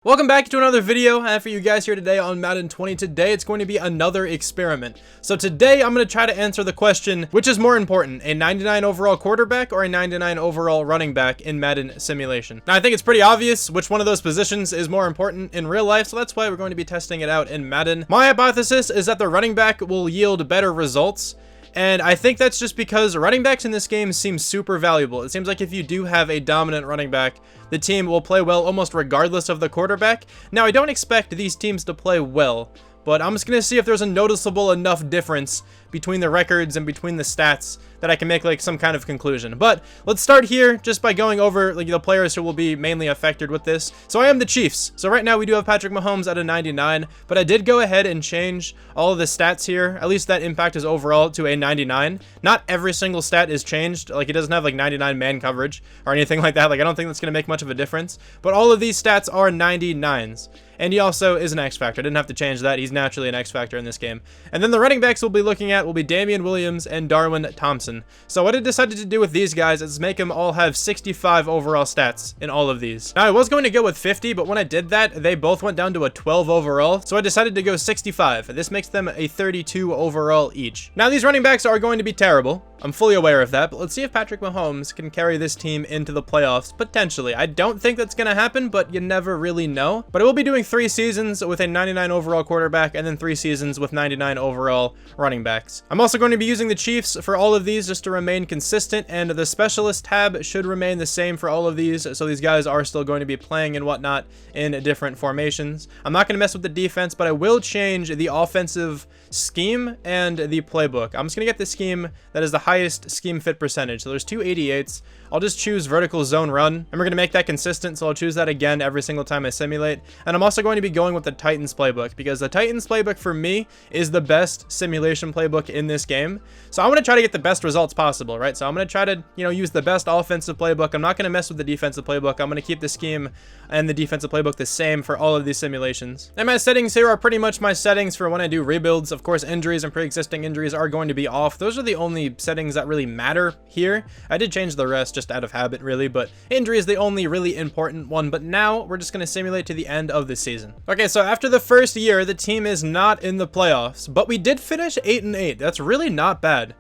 Welcome back to another video. I have for you guys here today on Madden 20. Today it's going to be another experiment. So today I'm going to try to answer the question, which is more important, a 99 overall quarterback or a 99 overall running back in Madden simulation? Now I think it's pretty obvious which one of those positions is more important in real life, so that's why we're going to be testing it out in Madden. My hypothesis is that the running back will yield better results. And I think that's just because running backs in this game seem super valuable. It seems like if you do have a dominant running back, the team will play well almost regardless of the quarterback. Now, I don't expect these teams to play well, but I'm just going to see if there's a noticeable enough difference between the records and between the stats that I can make like some kind of conclusion. But let's start here just by going over like the players who will be mainly affected with this. So I am the Chiefs. So right now we do have Patrick Mahomes at a 99, but I did go ahead and change all of the stats here. At least that impact is overall to a 99. Not every single stat is changed. Like he doesn't have like 99 man coverage or anything like that. Like I don't think that's going to make much of a difference, but all of these stats are 99s. And he also is an X Factor. I didn't have to change that. He's naturally an X Factor in this game. And then the running backs we'll be looking at will be Damian Williams and Darwin Thompson. So what I decided to do with these guys is make them all have 65 overall stats in all of these. Now I was going to go with 50, but when I did that, they both went down to a 12 overall. So I decided to go 65. This makes them a 32 overall each. Now these running backs are going to be terrible. I'm fully aware of that, but let's see if Patrick Mahomes can carry this team into the playoffs, potentially. I don't think that's going to happen, but you never really know. But I will be doing 3 seasons with a 99 overall quarterback and then 3 seasons with 99 overall running backs. I'm also going to be using the Chiefs for all of these just to remain consistent, and the specialist tab should remain the same for all of these, so these guys are still going to be playing and whatnot in different formations. I'm not going to mess with the defense, but I will change the offensive scheme and the playbook. I'm just going to get the scheme that is the highest scheme fit percentage. So there's 288s. I'll just choose vertical zone run, and we're going to make that consistent, so I'll choose that again every single time I simulate. And I'm also going to be going with the Titans playbook, because the Titans playbook for me is the best simulation playbook in this game. So I want to try to get the best results possible, right? So I'm going to try to, use the best offensive playbook. I'm not going to mess with the defensive playbook. I'm going to keep the scheme and the defensive playbook the same for all of these simulations. And my settings here are pretty much my settings for when I do rebuilds. Of course, injuries and pre-existing injuries are going to be off. Those are the only settings that really matter here. I did change the rest just out of habit, really, but injury is the only really important one. But now we're just going to simulate to the end of the season. Okay, so after the first year, the team is not in the playoffs, but we did finish 8-8. That's really not bad.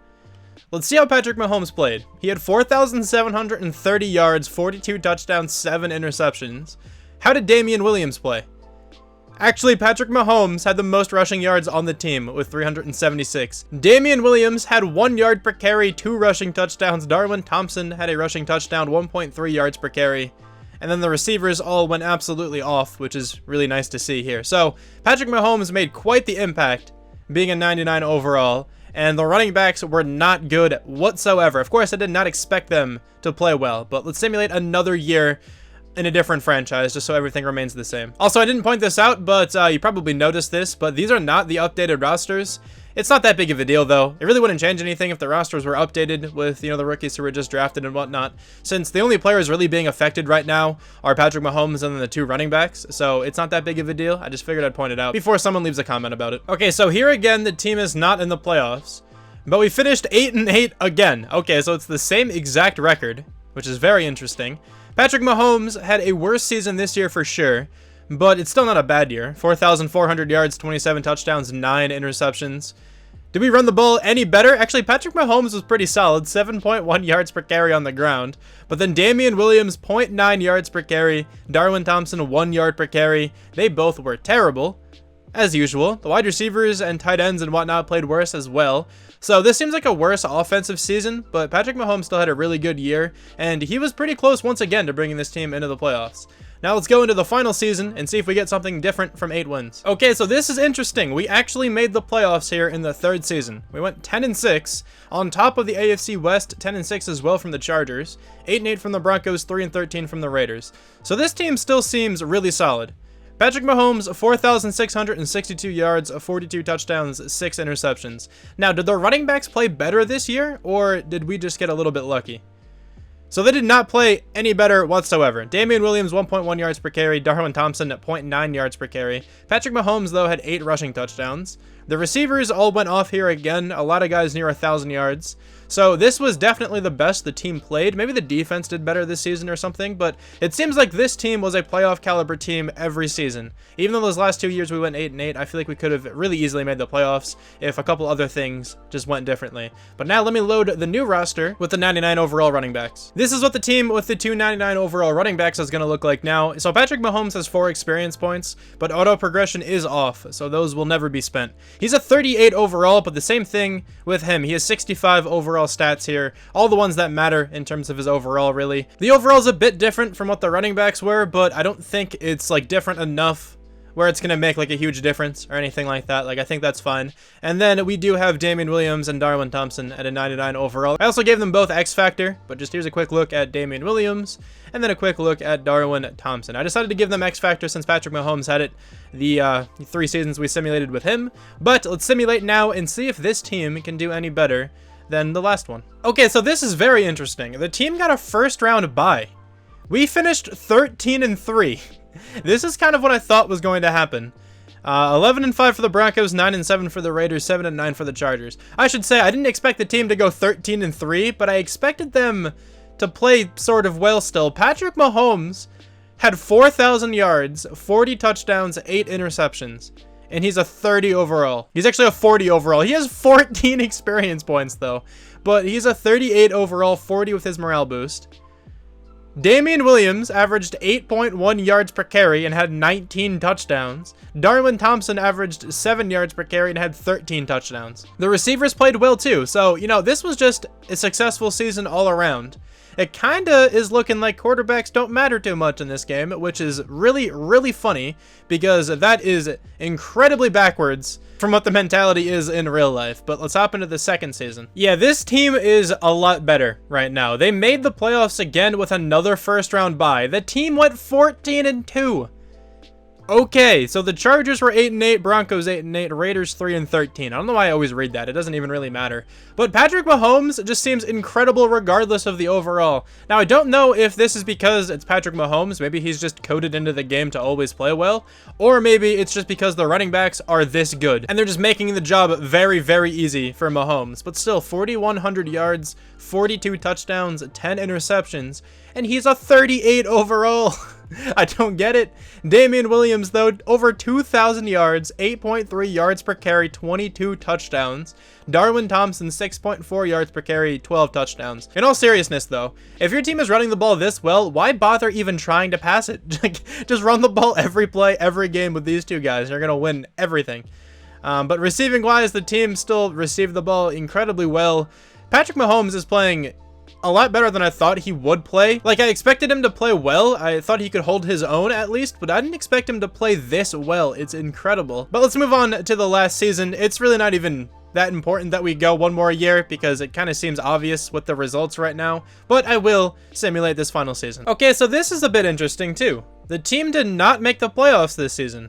Let's see how Patrick Mahomes played. He had 4,730 yards, 42 touchdowns, 7 interceptions. How did Damian Williams play? Actually, Patrick Mahomes had the most rushing yards on the team with 376. Damian Williams had 1 yard per carry, 2 rushing touchdowns. Darwin Thompson had a rushing touchdown, 1.3 yards per carry. And then the receivers all went absolutely off, which is really nice to see here. So Patrick Mahomes made quite the impact being a 99 overall. And the running backs were not good whatsoever. Of course, I did not expect them to play well, but let's simulate another year in a different franchise just so everything remains the same. Also, I didn't point this out, but you probably noticed this, but these are not the updated rosters. It's not that big of a deal, though. It really wouldn't change anything if the rosters were updated with, the rookies who were just drafted and whatnot, since the only players really being affected right now are Patrick Mahomes and then the 2 running backs, so it's not that big of a deal. I just figured I'd point it out before someone leaves a comment about it. Okay, so here again, the team is not in the playoffs, but we finished 8-8 again. Okay, so it's the same exact record, which is very interesting. Patrick Mahomes had a worse season this year for sure, but it's still not a bad year. 4,400 yards, 27 touchdowns, 9 interceptions. Did we run the ball any better? Actually, Patrick Mahomes was pretty solid, 7.1 yards per carry on the ground. But then Damian Williams, 0.9 yards per carry. Darwin Thompson, 1 yard per carry. They both were terrible, as usual. The wide receivers and tight ends and whatnot played worse as well. So this seems like a worse offensive season, but Patrick Mahomes still had a really good year, and he was pretty close once again to bringing this team into the playoffs. Now let's go into the final season and see if we get something different from 8 wins. Okay, so this is interesting. We actually made the playoffs here in the 3rd season. We went 10-6 on top of the AFC West, 10-6 as well from the Chargers, 8-8 from the Broncos, 3-13 from the Raiders. So this team still seems really solid. Patrick Mahomes, 4,662 yards, 42 touchdowns, 6 interceptions. Now, did the running backs play better this year, or did we just get a little bit lucky? So they did not play any better whatsoever. Damian Williams, 1.1 yards per carry. Darwin Thompson at 0.9 yards per carry. Patrick Mahomes, though, had 8 rushing touchdowns. The receivers all went off here again. A lot of guys near 1,000 yards. So this was definitely the best the team played. Maybe the defense did better this season or something, but it seems like this team was a playoff caliber team every season. Even though those last 2 years we went 8-8, I feel like we could have really easily made the playoffs if a couple other things just went differently. But now let me load the new roster with the 99 overall running backs. This is what the team with the 299 overall running backs is going to look like now. So Patrick Mahomes has 4 experience points, but auto progression is off, so those will never be spent. He's a 38 overall, but the same thing with him. He has 65 overall stats here, all the ones that matter in terms of his overall, really. The overall is a bit different from what the running backs were, but I don't think it's like different enough where it's going to make like a huge difference or anything like that. Like, I think that's fine. And then we do have Damian Williams and Darwin Thompson at a 99 overall. I also gave them both X Factor, but just here's a quick look at Damian Williams and then a quick look at Darwin Thompson. I decided to give them X Factor since Patrick Mahomes had it the 3 seasons we simulated with him. But let's simulate now and see if this team can do any better than the last one. Okay, so this is very interesting. The team got a first round bye. We finished 13-3. This is kind of what I thought was going to happen. 11-5 for the Broncos, 9-7 for the Raiders, 7-9 for the Chargers. I should say I didn't expect the team to go 13-3, but I expected them to play sort of well still. Patrick Mahomes had 4,000 yards, 40 touchdowns, 8 interceptions, and he's a 30 overall. He's actually a 40 overall. He has 14 experience points though, but he's a 38 overall, 40 with his morale boost. Damian Williams averaged 8.1 yards per carry and had 19 touchdowns. Darwin Thompson averaged 7 yards per carry and had 13 touchdowns. The receivers played well too, so, you know, this was just a successful season all around. It kinda is looking like quarterbacks don't matter too much in this game, which is really, really funny because that is incredibly backwards from what the mentality is in real life. But let's hop into the second season. Yeah, this team is a lot better right now. They made the playoffs again with another first round bye. The team went 14-2. Okay, so the Chargers were 8-8, Broncos 8-8, Raiders 3-13. I don't know why I always read that. It doesn't even really matter. But Patrick Mahomes just seems incredible regardless of the overall. Now, I don't know if this is because it's Patrick Mahomes. Maybe he's just coded into the game to always play well. Or maybe it's just because the running backs are this good. And they're just making the job very, very easy for Mahomes. But still, 4,100 yards, 42 touchdowns, 10 interceptions. And he's a 38 overall. I don't get it. Damian Williams, though, over 2,000 yards, 8.3 yards per carry, 22 touchdowns. Darwin Thompson, 6.4 yards per carry, 12 touchdowns. In all seriousness, though, if your team is running the ball this well, why bother even trying to pass it? Just run the ball every play, every game with these two guys. You're going to win everything. But receiving-wise, the team still received the ball incredibly well. Patrick Mahomes is playing a lot better than I thought he would play. Like, I expected him to play well. I thought he could hold his own at least, but I didn't expect him to play this well. It's incredible. But let's move on to the last season. It's really not even that important that we go one more year because it kind of seems obvious with the results right now, but I will simulate this final season. Okay, so this is a bit interesting too. The team did not make the playoffs this season,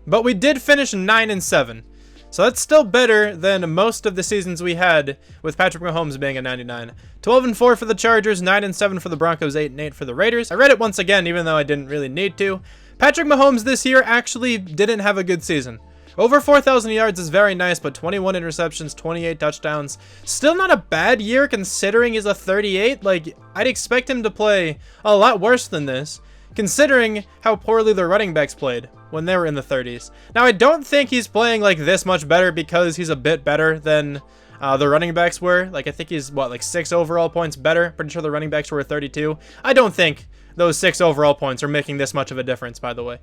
but we did finish 9-7. So that's still better than most of the seasons we had with Patrick Mahomes being a 99. 12-4 for the Chargers, 9-7 for the Broncos, 8-8 for the Raiders. I read it once again, even though I didn't really need to. Patrick Mahomes this year actually didn't have a good season. Over 4,000 yards is very nice, but 21 interceptions, 28 touchdowns. Still not a bad year considering he's a 38. Like, I'd expect him to play a lot worse than this, considering how poorly the running backs played when they were in the 30s. Now, I don't think he's playing like this much better because he's a bit better than the running backs were. Like, I think he's, what, like 6 overall points better? Pretty sure the running backs were 32. I don't think those 6 overall points are making this much of a difference, by the way.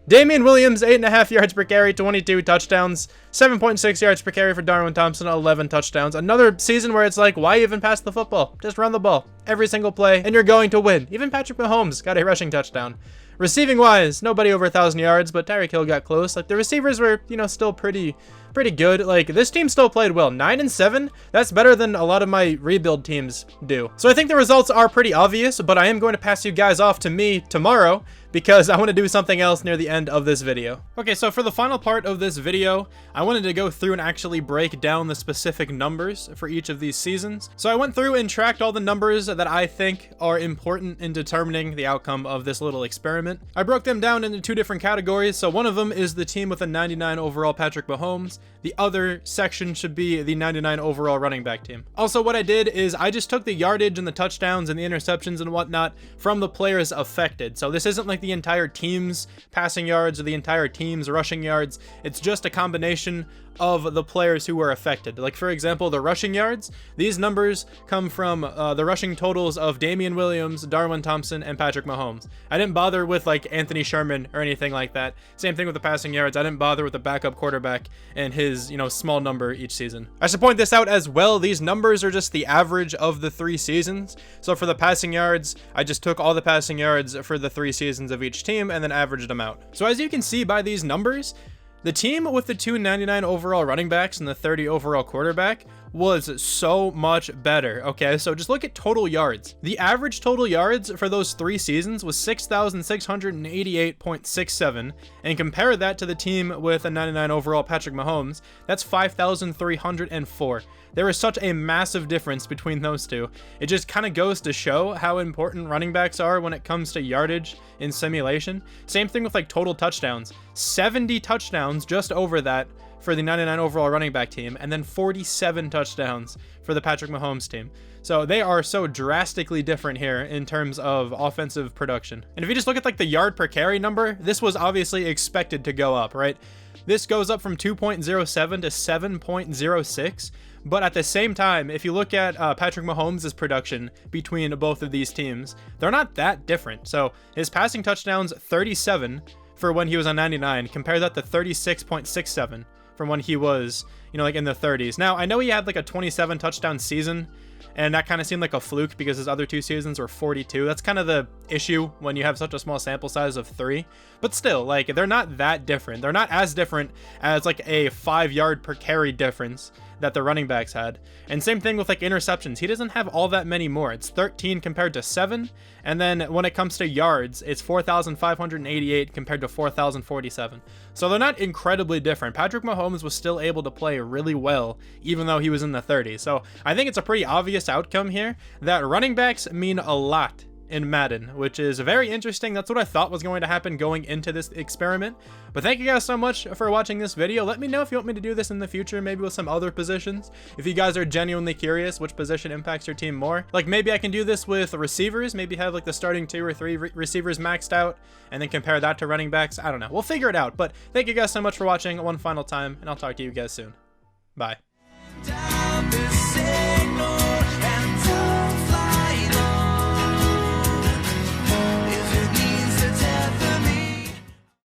Damian Williams, 8.5 yards per carry, 22 touchdowns, 7.6 yards per carry for Darwin Thompson, 11 touchdowns. Another season where it's like, why even pass the football? Just run the ball every single play, and you're going to win. Even Patrick Mahomes got a rushing touchdown. Receiving wise, nobody over 1,000 yards, but Tyreek Hill got close. Like, the receivers were, you know, still pretty pretty good. Like, this team still played well. 9-7, that's better than a lot of my rebuild teams do. So I think the results are pretty obvious, but I am going to pass you guys off to me tomorrow because I want to do something else near the end of this video. Okay, so for the final part of this video, I wanted to go through and actually break down the specific numbers for each of these seasons. So I went through and tracked all the numbers that I think are important in determining the outcome of this little experiment. I broke them down into two different categories. So one of them is the team with a 99 overall Patrick Mahomes. The other section should be the 99 overall running back team. Also, what I did is I just took the yardage and the touchdowns and the interceptions and whatnot from the players affected. So this isn't like the entire team's passing yards or the entire team's rushing yards. It's just a combination of the players who were affected. Like, for example, the rushing yards, these numbers come from the rushing totals of Damian Williams, Darwin Thompson, and Patrick Mahomes. I didn't bother with like Anthony Sherman or anything like that. Same thing with the passing yards. I didn't bother with the backup quarterback and his, small number each season. I should point this out as well. These numbers are just the average of the 3 seasons. So for the passing yards, I just took all the passing yards for the 3 seasons of each team and then averaged them out. So as you can see by these numbers, the team with the 299 overall running backs and the 30 overall quarterback was so much better. Okay, so just look at total yards. The average total yards for those 3 seasons was 6,688.67, and compare that to the team with a 99 overall Patrick Mahomes, that's 5,304. There is such a massive difference between those two. It just kind of goes to show how important running backs are when it comes to yardage in simulation. Same thing with like total touchdowns. 70 touchdowns, just over that, for the 99 overall running back team, and then 47 touchdowns for the Patrick Mahomes team. So they are so drastically different here in terms of offensive production. And if you just look at like the yard per carry number, this was obviously expected to go up, right? This goes up from 2.07 to 7.06. But at the same time, if you look at Patrick Mahomes' production between both of these teams, they're not that different. So his passing touchdowns, 37 for when he was on 99. Compare that to 36.67 from when he was, like in the 30s. Now, I know he had like a 27 touchdown season, and that kind of seemed like a fluke because his other 2 seasons were 42. That's kind of the issue when you have such a small sample size of 3. But still, like, they're not that different. They're not as different as like a 5 yard per carry difference that the running backs had. And same thing with like interceptions. He doesn't have all that many more. It's 13 compared to 7. And then when it comes to yards, it's 4,588 compared to 4,047. So they're not incredibly different. Patrick Mahomes was still able to play really well, even though he was in the 30s. So I think it's a pretty obvious outcome here that running backs mean a lot in Madden, which is very interesting. That's what I thought was going to happen going into this experiment. But thank you guys so much for watching this video. Let me know if you want me to do this in the future, maybe with some other positions. If you guys are genuinely curious which position impacts your team more, like maybe I can do this with receivers, maybe have like the starting 2 or 3 receivers maxed out and then compare that to running backs. I don't know, we'll figure it out. But thank you guys so much for watching one final time, and I'll talk to you guys soon. Bye.